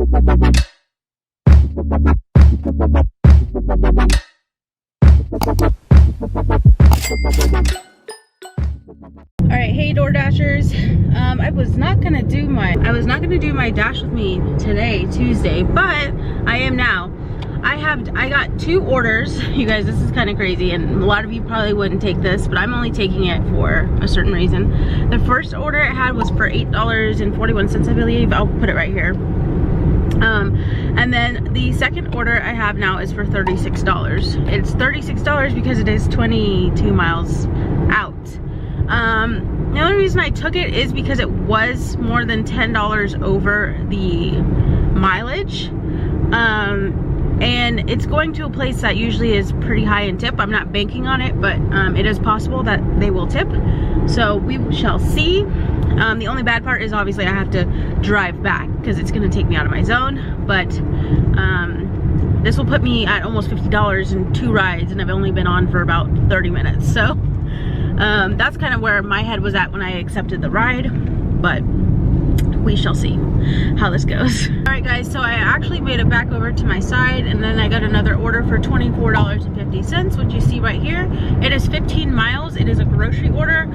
Alright, hey DoorDashers. I was not gonna do my dash with me today, Tuesday, but I am now. I got 2 orders. You guys, this is kind of crazy, and a lot of you probably wouldn't take this, but I'm only taking it for a certain reason. The first order I had was for $8.41, I believe. I'll put it right here. And then the second order I have now is for $36. It's $36 because it is 22 miles out. The only reason I took it is because it was more than $10 over the mileage. And it's going to a place that usually is pretty high in tip. I'm not banking on it, but it is possible that they will tip. So we shall see. The only bad part is obviously I have to drive back because it's going to take me out of my zone. But this will put me at almost $50 in 2 rides, and I've only been on for about 30 minutes. So that's kind of where my head was at when I accepted the ride, but we shall see how this goes. All right guys, so I actually made it back over to my side, and then I got another order for $24.50, which you see right here. It is 15 miles. It is a grocery order.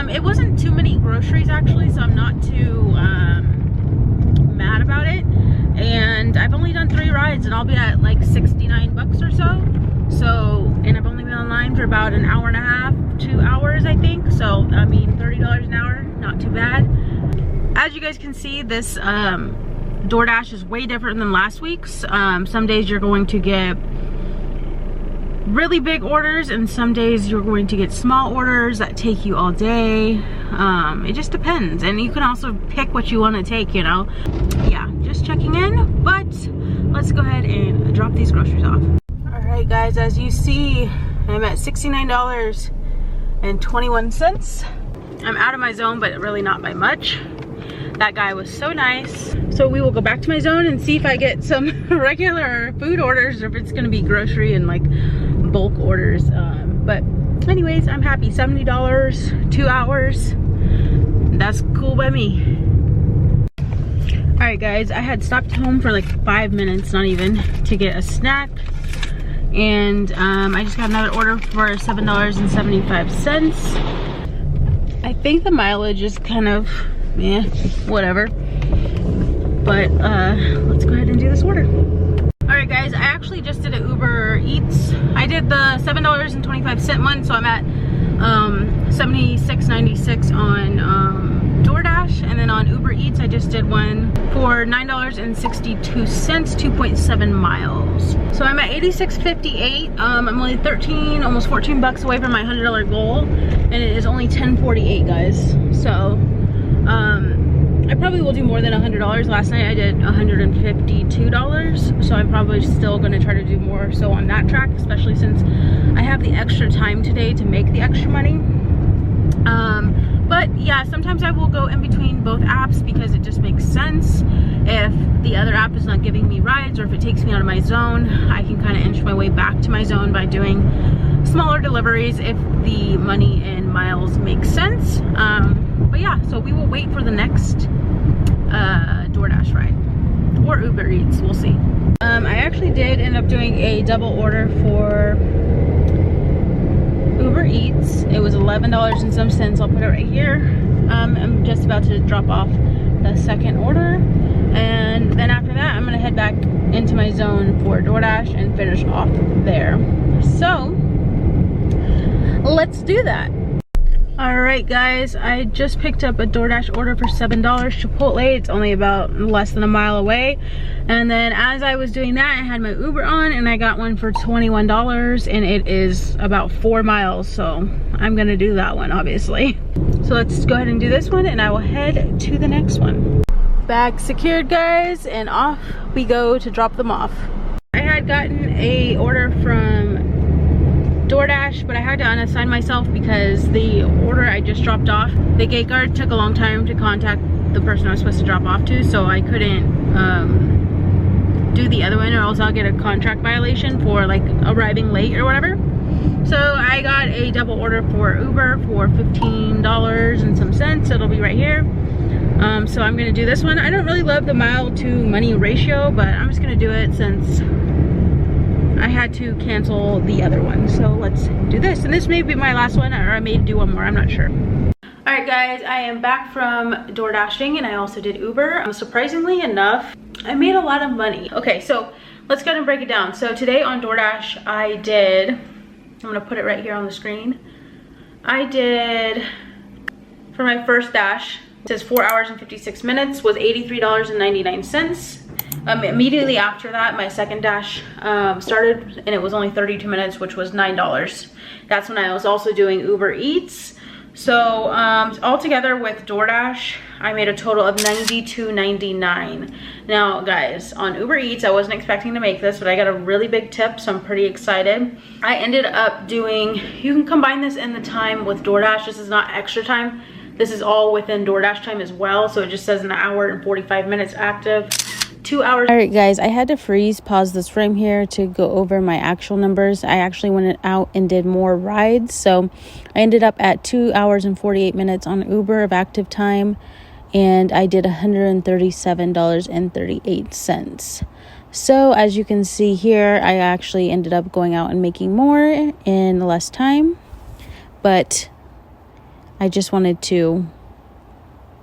It wasn't too many groceries actually, so I'm not too mad about it. And I've only done 3 rides, and I'll be at like 69 bucks or so. And I've only been online for about an hour and a half, 2 hours I think. So I mean, $30 an hour, not too bad. As you guys can see, this DoorDash is way different than last week's. Some days you're going to get really big orders, and some days you're going to get small orders that take you all day. It just depends, and you can also pick what you want to take, you know. Yeah, just checking in, but let's go ahead and drop these groceries off. Alright guys, as you see, I'm at $69.21. I'm out of my zone, but really not by much. That guy was so nice. So we will go back to my zone and see if I get some regular food orders or if it's gonna be grocery and like bulk orders. But anyways, I'm happy. $70, 2 hours. That's cool by me. All right guys, I had stopped home for like 5 minutes, not even, to get a snack. And I just got another order for $7.75. I think the mileage is kind of, yeah, whatever. But let's go ahead and do this order. Alright guys, I actually just did an Uber Eats. I did the $7.25 one, so I'm at $76.96 on DoorDash, and then on Uber Eats I just did one for $9.62, 2.7 miles. So I'm at $86.58. I'm only 13, almost 14 bucks away from my $100 goal, and it is only 10:48, guys. So I probably will do more than $100. Last night I did $152, so I'm probably still going to try to do more so on that track, especially since I have the extra time today to make the extra money. But yeah, sometimes I will go in between both apps because it just makes sense. If the other app is not giving me rides, or if it takes me out of my zone, I can kind of inch my way back to my zone by doing smaller deliveries if the money and miles make sense. But yeah, so we will wait for the next DoorDash ride or Uber Eats, we'll see. I actually did end up doing a double order for Uber Eats. It was $11 and some cents. I'll put it right here. I'm just about to drop off the second order, and then after that I'm gonna head back into my zone for DoorDash and finish off there. So let's do that. Alright guys, I just picked up a DoorDash order for $7, Chipotle. It's only about less than a mile away. And then as I was doing that, I had my Uber on and I got one for $21, and it is about 4 miles. So I'm gonna do that one, obviously. So let's go ahead and do this one, and I will head to the next one. Bag secured, guys, and off we go to drop them off. I had gotten a order from DoorDash, but I had to unassign myself because the order I just dropped off, the gate guard took a long time to contact the person I was supposed to drop off to, so I couldn't do the other one, or else I'll get a contract violation for like arriving late or whatever. So I got a double order for Uber for $15 and some cents. It'll be right here. So I'm gonna do this one. I don't really love the mile to money ratio, but I'm just gonna do it since I had to cancel the other one. So let's do this. And this may be my last one, or I may do one more, I'm not sure. All right guys, I am back from door dashing, and I also did Uber. Surprisingly enough, I made a lot of money. Okay, so let's go ahead and break it down. So today on DoorDash, I did, I'm gonna put it right here on the screen. I did, for my first dash, it says 4 hours and 56 minutes, was $83.99. Immediately after that, my second dash started, and it was only 32 minutes, which was $9. That's when I was also doing Uber Eats. So altogether with DoorDash, I made a total of $92.99. Now guys, on Uber Eats, I wasn't expecting to make this, but I got a really big tip, so I'm pretty excited. I ended up doing, you can combine this in the time with DoorDash. This is not extra time. This is all within DoorDash time as well. So it just says an hour and 45 minutes active. 2 hours. All right guys, I had to pause this frame here to go over my actual numbers. I actually went out and did more rides, so I ended up at 2 hours and 48 minutes on Uber of active time, and I did $137.38. So as you can see here, I actually ended up going out and making more in less time, but I just wanted to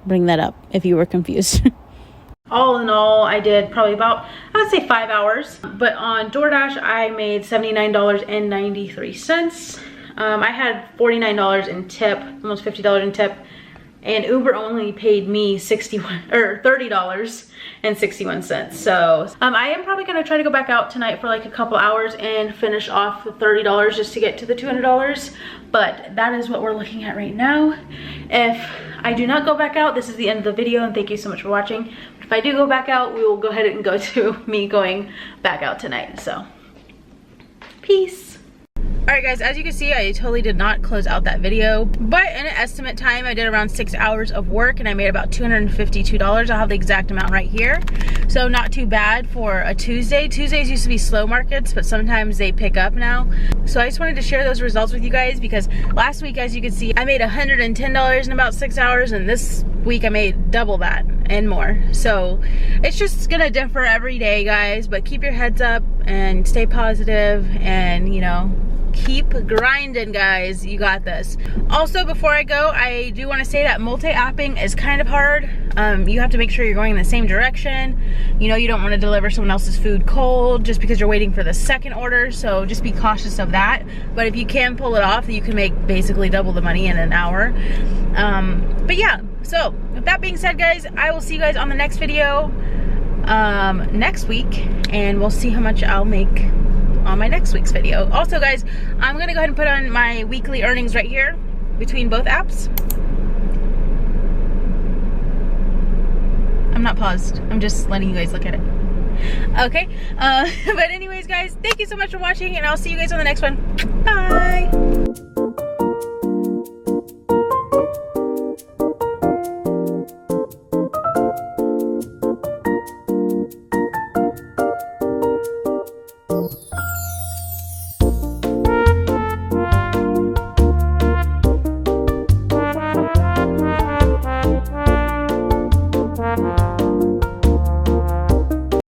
bring that up if you were confused. All in all, I did probably about, I would say 5 hours. But on DoorDash, I made $79.93. I had $49 in tip, almost $50 in tip. And Uber only paid me $30.61. So I am probably gonna try to go back out tonight for like a couple hours and finish off the $30 just to get to the $200. But that is what we're looking at right now. If I do not go back out, this is the end of the video, and thank you so much for watching. But if I do go back out, we will go ahead and go to me going back out tonight. So peace. All right guys, as you can see, I totally did not close out that video, but in an estimate time, I did around 6 hours of work, and I made about $252. I'll have the exact amount right here. So not too bad for a Tuesday. Tuesdays used to be slow markets, but sometimes they pick up now. So I just wanted to share those results with you guys, because last week, as you can see, I made $110 in about 6 hours, and this week I made double that and more. So it's just gonna differ every day, guys, but keep your heads up and stay positive, and you know, keep grinding, guys. You got this. Also, before I go, I do want to say that multi-apping is kind of hard. You have to make sure you're going in the same direction. You know, you don't want to deliver someone else's food cold just because you're waiting for the second order, so just be cautious of that. But if you can pull it off, you can make basically double the money in an hour. But yeah, so with that being said, guys, I will see you guys on the next video next week, and we'll see how much I'll make on my next week's video. Also guys, I'm gonna go ahead and put on my weekly earnings right here between both apps. I'm not paused, I'm just letting you guys look at it. Okay, but anyways guys, thank you so much for watching, and I'll see you guys on the next one. Bye.